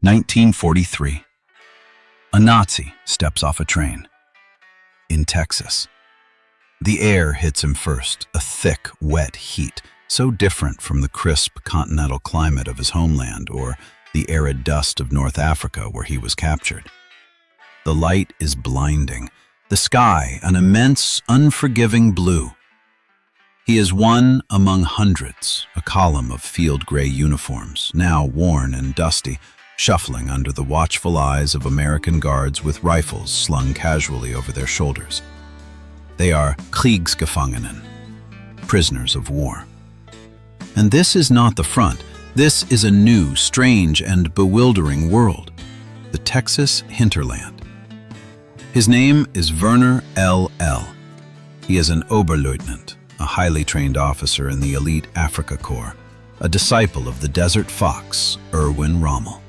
1943. A Nazi steps off a train. In Texas. The air hits him first, a thick, wet heat, so different from the crisp continental climate of his homeland or the arid dust of North Africa where he was captured. The light is blinding, the sky an immense, unforgiving blue. He is one among hundreds, a column of field gray uniforms, now worn and dusty, shuffling under the watchful eyes of American guards with rifles slung casually over their shoulders. They are Kriegsgefangenen, prisoners of war. And this is not the front. This is a new, strange, and bewildering world, the Texas hinterland. His name is Werner L.L. He is an Oberleutnant, a highly trained officer in the elite Afrika Korps, a disciple of the Desert Fox, Erwin Rommel.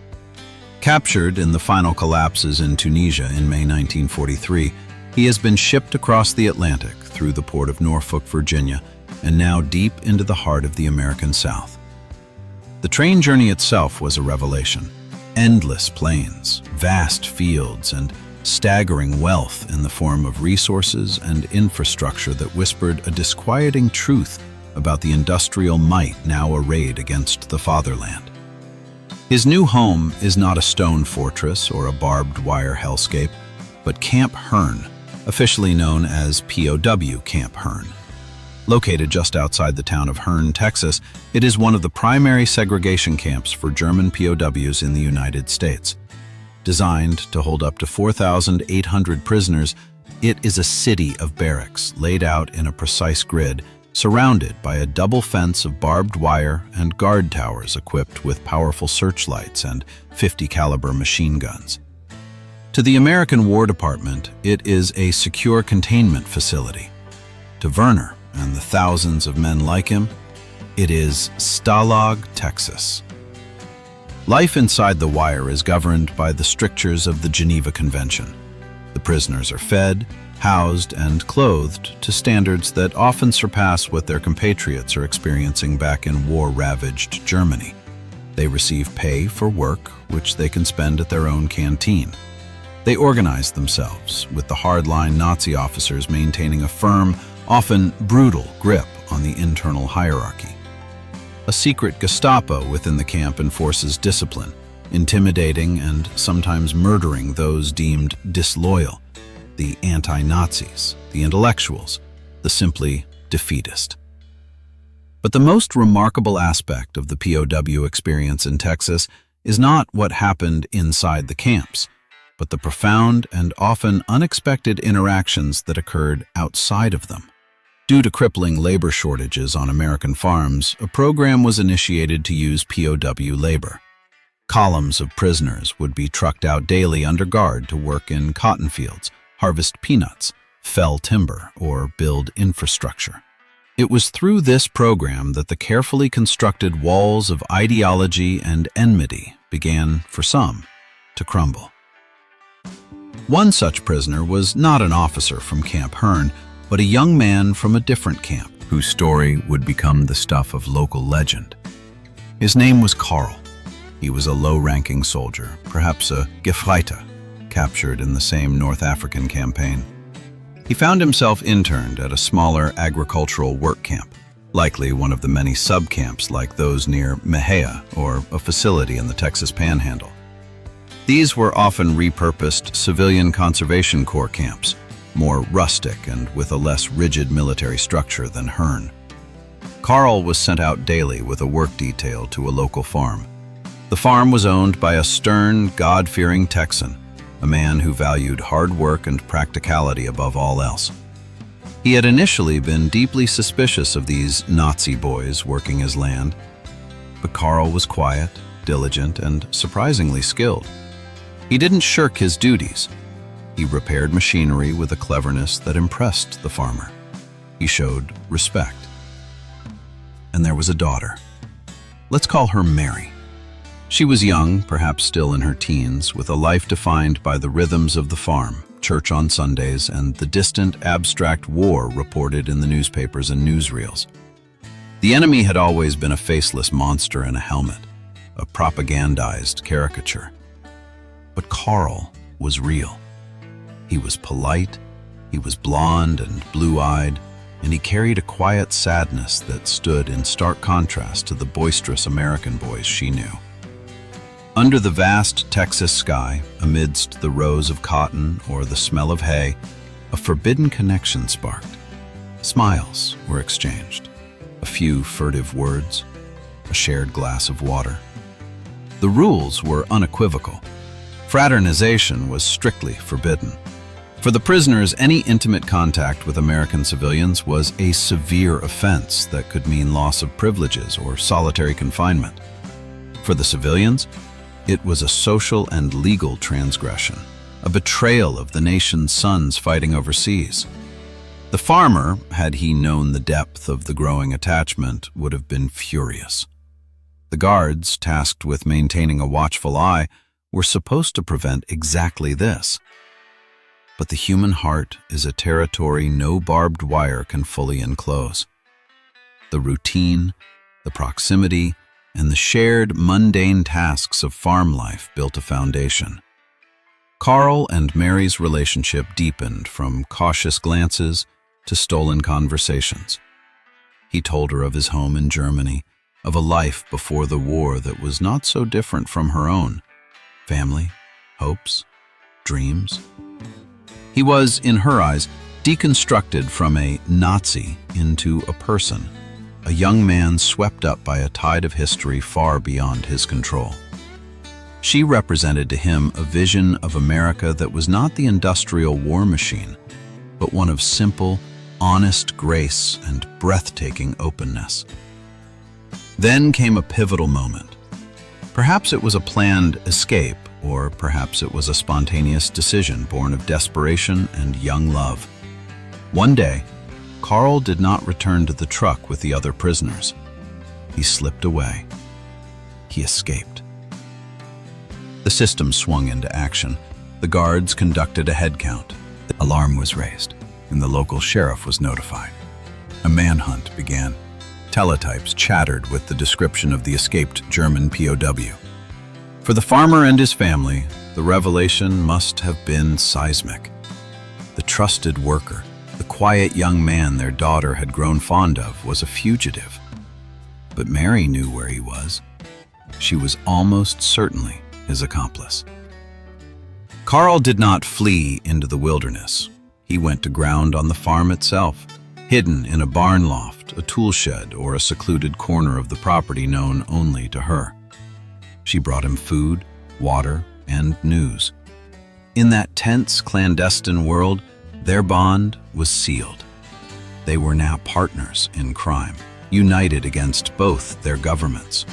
Captured in the final collapses in Tunisia in May 1943, he has been shipped across the Atlantic through the port of Norfolk, Virginia, and now deep into the heart of the American South. The train journey itself was a revelation. Endless plains, vast fields, and staggering wealth in the form of resources and infrastructure that whispered a disquieting truth about the industrial might now arrayed against the fatherland. His new home is not a stone fortress or a barbed wire hellscape, but Camp Hearn, officially known as POW Camp Hearn. Located just outside the town of Hearn, Texas, it is one of the primary segregation camps for German POWs in the United States. Designed to hold up to 4,800 prisoners, it is a city of barracks laid out in a precise grid, surrounded by a double fence of barbed wire and guard towers equipped with powerful searchlights and 50 caliber machine guns. To the American War Department, it is a secure containment facility. To Werner and the thousands of men like him, it is Stalag, Texas. Life inside the wire is governed by the strictures of the Geneva Convention. The prisoners are fed, housed, and clothed to standards that often surpass what their compatriots are experiencing back in war-ravaged Germany. They receive pay for work, which they can spend at their own canteen. They organize themselves, with the hardline Nazi officers maintaining a firm, often brutal grip on the internal hierarchy. A secret Gestapo within the camp enforces discipline, intimidating and sometimes murdering those deemed disloyal, the anti-Nazis, the intellectuals, the simply defeatist. But the most remarkable aspect of the POW experience in Texas is not what happened inside the camps, but the profound and often unexpected interactions that occurred outside of them. Due to crippling labor shortages on American farms, a program was initiated to use POW labor. Columns of prisoners would be trucked out daily under guard to work in cotton fields, harvest peanuts, fell timber, or build infrastructure. It was through this program that the carefully constructed walls of ideology and enmity began, for some, to crumble. One such prisoner was not an officer from Camp Hearn, but a young man from a different camp, whose story would become the stuff of local legend. His name was Karl. He was a low-ranking soldier, perhaps a Gefreiter, captured in the same North African campaign. He found himself interned at a smaller agricultural work camp, likely one of the many sub-camps like those near Mejia or a facility in the Texas Panhandle. These were often repurposed civilian conservation corps camps, more rustic and with a less rigid military structure than Hearn. Karl was sent out daily with a work detail to a local farm. The farm was owned by a stern, God-fearing Texan, a man who valued hard work and practicality above all else. He had initially been deeply suspicious of these Nazi boys working his land, but Karl was quiet, diligent, and surprisingly skilled. He didn't shirk his duties. He repaired machinery with a cleverness that impressed the farmer. He showed respect. And there was a daughter. Let's call her Mary. She was young, perhaps still in her teens, with a life defined by the rhythms of the farm, church on Sundays, and the distant, abstract war reported in the newspapers and newsreels. The enemy had always been a faceless monster in a helmet, a propagandized caricature. But Karl was real. He was polite, he was blonde and blue-eyed, and he carried a quiet sadness that stood in stark contrast to the boisterous American boys she knew. Under the vast Texas sky, amidst the rows of cotton or the smell of hay, a forbidden connection sparked. Smiles were exchanged, a few furtive words, a shared glass of water. The rules were unequivocal. Fraternization was strictly forbidden. For the prisoners, any intimate contact with American civilians was a severe offense that could mean loss of privileges or solitary confinement. For the civilians, it was a social and legal transgression, a betrayal of the nation's sons fighting overseas. The farmer, had he known the depth of the growing attachment, would have been furious. The guards, tasked with maintaining a watchful eye, were supposed to prevent exactly this. But the human heart is a territory no barbed wire can fully enclose. The routine, the proximity, and the shared mundane tasks of farm life built a foundation. Karl and Mary's relationship deepened from cautious glances to stolen conversations. He told her of his home in Germany, of a life before the war that was not so different from her own. Family, hopes, dreams. He was, in her eyes, deconstructed from a Nazi into a person, a young man swept up by a tide of history far beyond his control. She represented to him a vision of America that was not the industrial war machine, but one of simple, honest grace and breathtaking openness. Then came a pivotal moment. Perhaps it was a planned escape, or perhaps it was a spontaneous decision born of desperation and young love. One day, Karl did not return to the truck with the other prisoners. He slipped away. He escaped. The system swung into action. The guards conducted a head count. The alarm was raised, and the local sheriff was notified. A manhunt began. Teletypes chattered with the description of the escaped German POW. For the farmer and his family, the revelation must have been seismic. The trusted worker, the quiet young man their daughter had grown fond of, was a fugitive. But Mary knew where he was. She was almost certainly his accomplice. Karl did not flee into the wilderness. He went to ground on the farm itself, hidden in a barn loft, a tool shed, or a secluded corner of the property known only to her. She brought him food, water, and news. In that tense, clandestine world, their bond was sealed. They were now partners in crime, united against both their governments.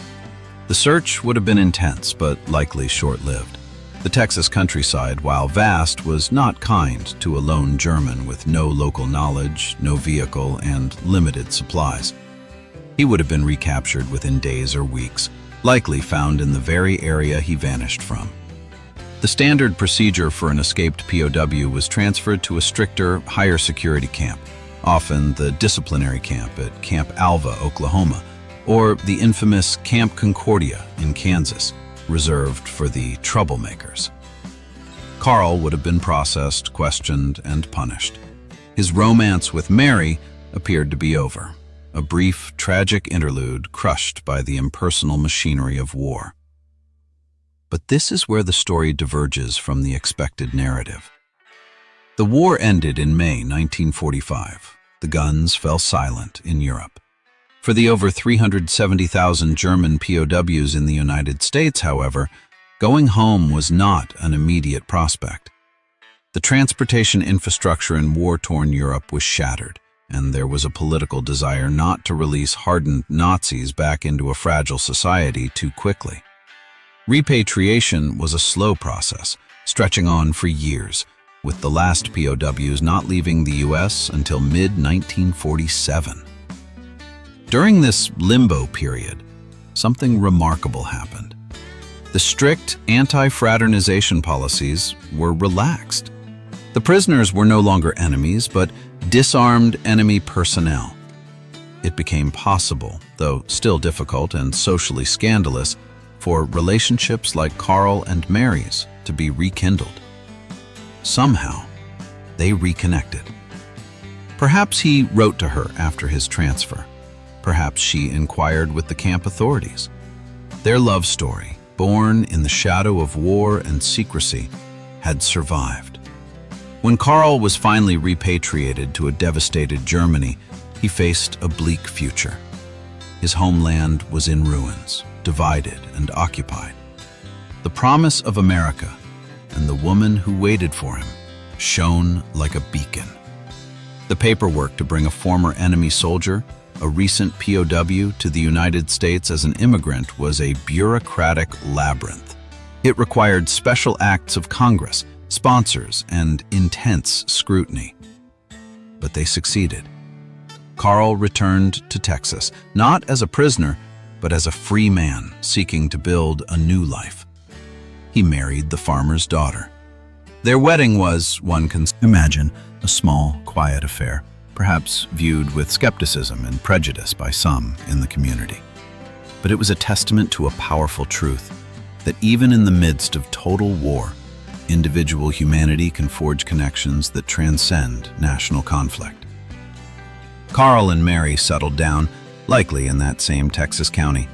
The search would have been intense, but likely short-lived. The Texas countryside, while vast, was not kind to a lone German with no local knowledge, no vehicle, and limited supplies. He would have been recaptured within days or weeks, likely found in the very area he vanished from. The standard procedure for an escaped POW was transferred to a stricter, higher security camp, often the disciplinary camp at Camp Alva, Oklahoma, or the infamous Camp Concordia in Kansas, reserved for the troublemakers. Karl would have been processed, questioned, and punished. His romance with Mary appeared to be over, a brief, tragic interlude crushed by the impersonal machinery of war. But this is where the story diverges from the expected narrative. The war ended in May 1945. The guns fell silent in Europe. For the over 370,000 German POWs in the United States, however, going home was not an immediate prospect. The transportation infrastructure in war-torn Europe was shattered, and there was a political desire not to release hardened Nazis back into a fragile society too quickly. Repatriation was a slow process, stretching on for years, with the last POWs not leaving the U.S. until mid-1947. During this limbo period, something remarkable happened. The strict anti-fraternization policies were relaxed. The prisoners were no longer enemies, but disarmed enemy personnel. It became possible, though still difficult and socially scandalous, for relationships like Karl and Mary's to be rekindled. Somehow, they reconnected. Perhaps he wrote to her after his transfer. Perhaps she inquired with the camp authorities. Their love story, born in the shadow of war and secrecy, had survived. When Karl was finally repatriated to a devastated Germany, he faced a bleak future. His homeland was in ruins, divided and occupied. The promise of America and the woman who waited for him shone like a beacon. The paperwork to bring a former enemy soldier, a recent POW, to the United States as an immigrant was a bureaucratic labyrinth. It required special acts of Congress, sponsors, and intense scrutiny. But they succeeded. Karl returned to Texas, not as a prisoner, but as a free man seeking to build a new life. He married the farmer's daughter. Their wedding was, one can imagine, a small, quiet affair, perhaps viewed with skepticism and prejudice by some in the community. But it was a testament to a powerful truth, that even in the midst of total war, individual humanity can forge connections that transcend national conflict. Karl and Mary settled down, likely in that same Texas county.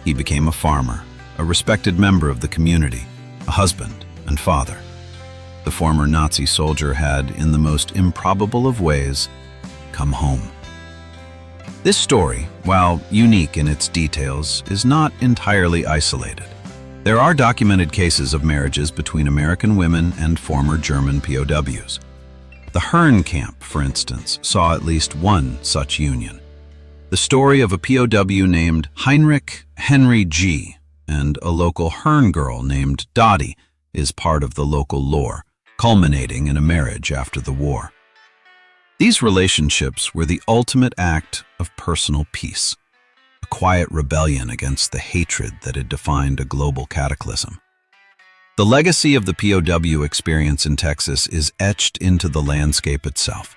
He became a farmer, a respected member of the community, a husband and father. The former Nazi soldier had, in the most improbable of ways, come home. This story, while unique in its details, is not entirely isolated. There are documented cases of marriages between American women and former German POWs. The Herne camp, for instance, saw at least one such union. The story of a POW named Heinrich Henry G. and a local Herne girl named Dottie is part of the local lore, culminating in a marriage after the war. These relationships were the ultimate act of personal peace, a quiet rebellion against the hatred that had defined a global cataclysm. The legacy of the POW experience in Texas is etched into the landscape itself.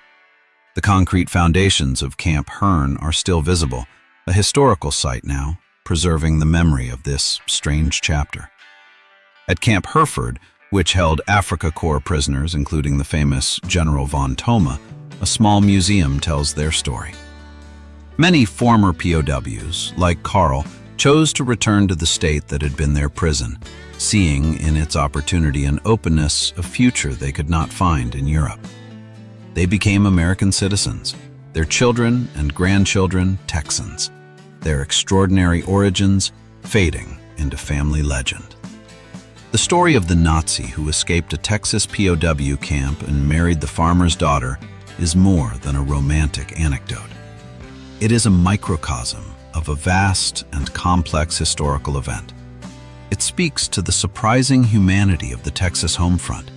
The concrete foundations of Camp Herne are still visible, a historical site now, preserving the memory of this strange chapter. At Camp Hereford, which held Afrika Korps prisoners, including the famous General von Thoma, a small museum tells their story. Many former POWs, like Karl, chose to return to the state that had been their prison, seeing in its opportunity and openness a future they could not find in Europe. They became American citizens, their children and grandchildren Texans, their extraordinary origins fading into family legend. The story of the Nazi who escaped a Texas POW camp and married the farmer's daughter is more than a romantic anecdote. It is a microcosm of a vast and complex historical event. It speaks to the surprising humanity of the Texas home front,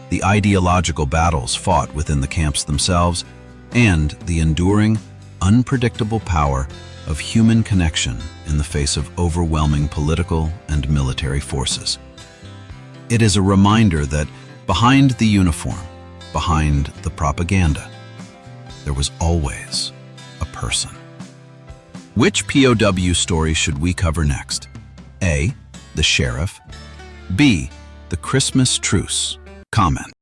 the ideological battles fought within the camps themselves, and the enduring, unpredictable power of human connection in the face of overwhelming political and military forces. It is a reminder that behind the uniform, behind the propaganda, there was always a person. Which POW story should we cover next? A. The Sheriff. B. The Christmas Truce. Comment.